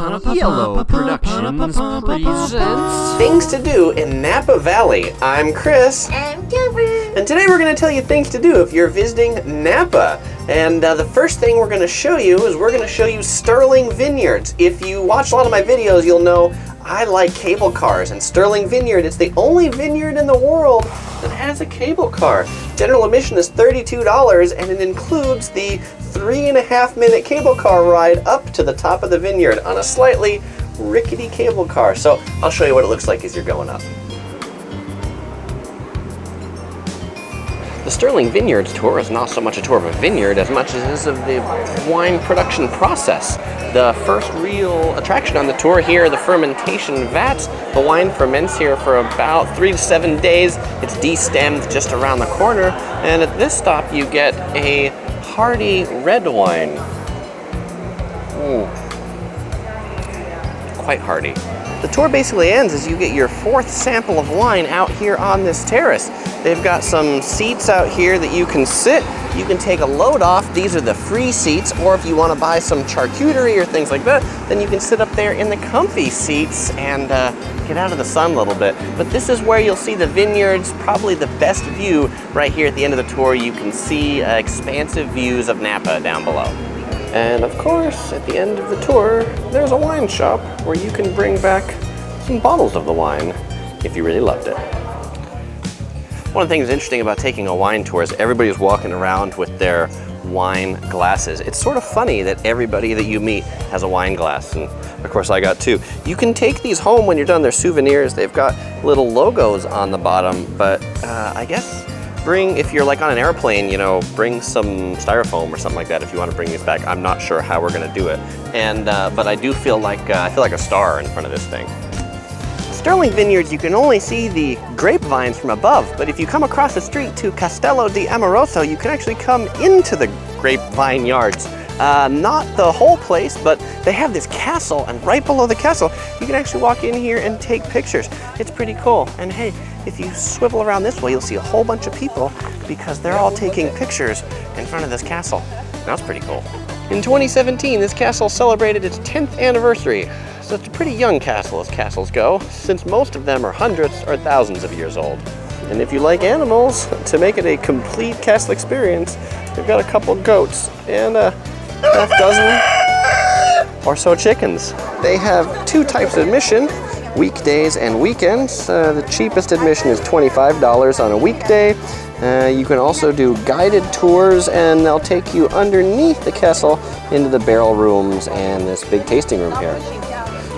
Yellow Productions presents Things to do in Napa Valley. I'm Chris. I'm Dover. And today we're going to tell you things to do if you're visiting Napa. And the first thing we're going to show you is Sterling Vineyards. If you watch a lot of my videos, you'll know I like cable cars, and Sterling Vineyard is the only vineyard in the world that has a cable car. General admission is $32, and it includes the 3.5-minute cable car ride up to the top of the vineyard on a slightly rickety cable car. So I'll show you what it looks like as you're going up. The Sterling Vineyards tour is not so much a tour of a vineyard as much as it is of the wine production process. The first real attraction on the tour here are the fermentation vats. The wine ferments here for about 3 to 7 days. It's destemmed just around the corner, and at this stop you get a hearty red wine. Ooh. Quite hearty. The tour basically ends as you get your 4th sample of wine out here on this terrace. They've got some seats out here that you can sit. You can take a load off. These are the free seats, or if you want to buy some charcuterie or things like that, then you can sit up there in the comfy seats and get out of the sun a little bit. But this is where you'll see the vineyards, probably the best view right here at the end of the tour. You can see expansive views of Napa down below. And of course, at the end of the tour, there's a wine shop where you can bring back some bottles of the wine if you really loved it. One of the things interesting about taking a wine tour is everybody's walking around with their wine glasses. It's sort of funny that everybody that you meet has a wine glass, and of course I got two. You can take these home when you're done. They're souvenirs. They've got little logos on the bottom, but I guess if you're like on an airplane, bring some styrofoam or something like that if you want to bring these back. I'm not sure how we're going to do it, and but I do feel like a star in front of this thing. Sterling Vineyards, you can only see the grapevines from above, but if you come across the street to Castello di Amoroso, you can actually come into the grapevine yards. Not the whole place, but they have this castle, and right below the castle, you can actually walk in here and take pictures. It's pretty cool. And hey, if you swivel around this way, you'll see a whole bunch of people because they're all taking pictures in front of this castle. That's pretty cool. In 2017, this castle celebrated its 10th anniversary. So it's a pretty young castle as castles go, since most of them are hundreds or thousands of years old. And if you like animals, to make it a complete castle experience, they've got a couple goats and a half dozen or so chickens. They have 2 types of admission, weekdays and weekends. The cheapest admission is $25 on a weekday. You can also do guided tours, and they'll take you underneath the castle into the barrel rooms and this big tasting room here.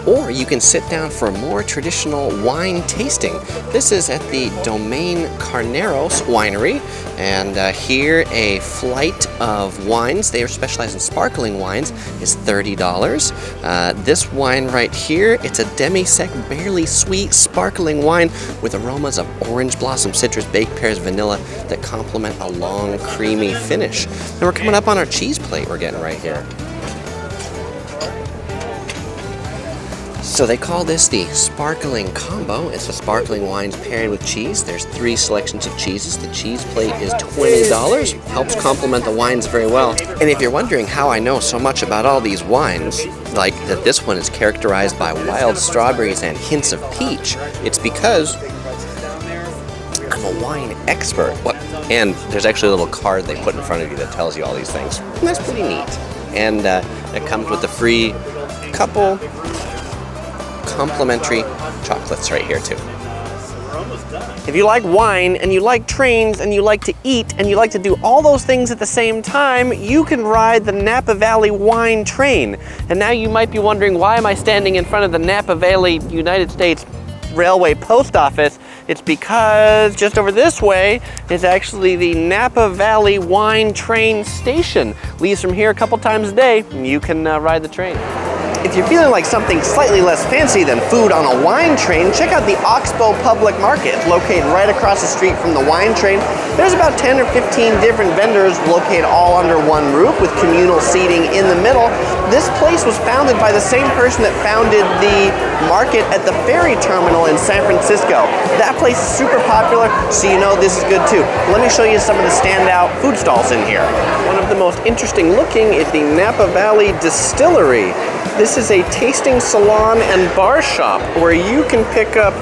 Or you can sit down for a more traditional wine tasting. This is at the Domaine Carneros Winery, and here a flight of wines, they are specialized in sparkling wines, is $30. This wine right here, it's a demi-sec, barely sweet sparkling wine with aromas of orange blossom, citrus, baked pears, vanilla that complement a long, creamy finish. And we're coming up on our cheese plate we're getting right here. So they call this the sparkling combo. It's the sparkling wines paired with cheese. There's 3 selections of cheeses. The cheese plate is $20. Helps complement the wines very well. And if you're wondering how I know so much about all these wines, like that this one is characterized by wild strawberries and hints of peach, it's because I'm a wine expert. And there's actually a little card they put in front of you that tells you all these things. And that's pretty neat. And it comes with a free couple complimentary chocolates right here too. If you like wine and you like trains and you like to eat and you like to do all those things at the same time, you can ride the Napa Valley Wine Train. And now you might be wondering, why am I standing in front of the Napa Valley United States Railway Post Office? It's because just over this way is actually the Napa Valley Wine Train Station. Leaves from here a couple times a day, and you can ride the train. If you're feeling like something slightly less fancy than food on a wine train, check out the Oxbow Public Market. It's located right across the street from the wine train. There's about 10 or 15 different vendors located all under one roof with communal seating in the middle. This place was founded by the same person that founded the market at the ferry terminal in San Francisco. That place is super popular, so you know this is good too. Let me show you some of the standout food stalls in here. One of the most interesting looking is the Napa Valley Distillery. This is a tasting salon and bar shop where you can pick up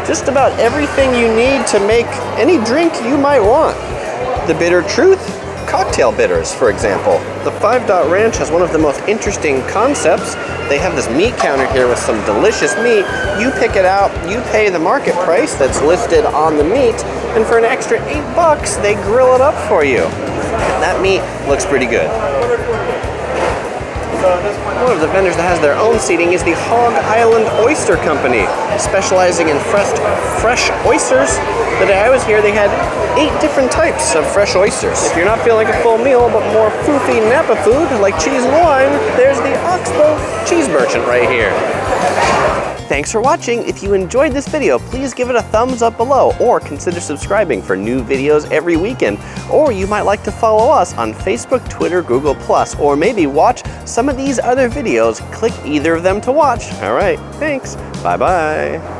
just about everything you need to make any drink you might want. The Bitter Truth, cocktail bitters, for example. The 5 Dot Ranch has one of the most interesting concepts. They have this meat counter here with some delicious meat. You pick it out, you pay the market price that's listed on the meat, and for an extra $8, they grill it up for you. And that meat looks pretty good. One of the vendors that has their own seating is the Hog Island Oyster Company, specializing in fresh oysters. The day I was here, they had 8 different types of fresh oysters. If you're not feeling like a full meal, but more foofy Napa food like cheese and wine, there's the Oxbow Cheese Merchant right here. Thanks for watching. If you enjoyed this video, please give it a thumbs up below or consider subscribing for new videos every weekend. Or you might like to follow us on Facebook, Twitter, Google+, or maybe watch some of these other videos. Click either of them to watch. All right, thanks. Bye-bye.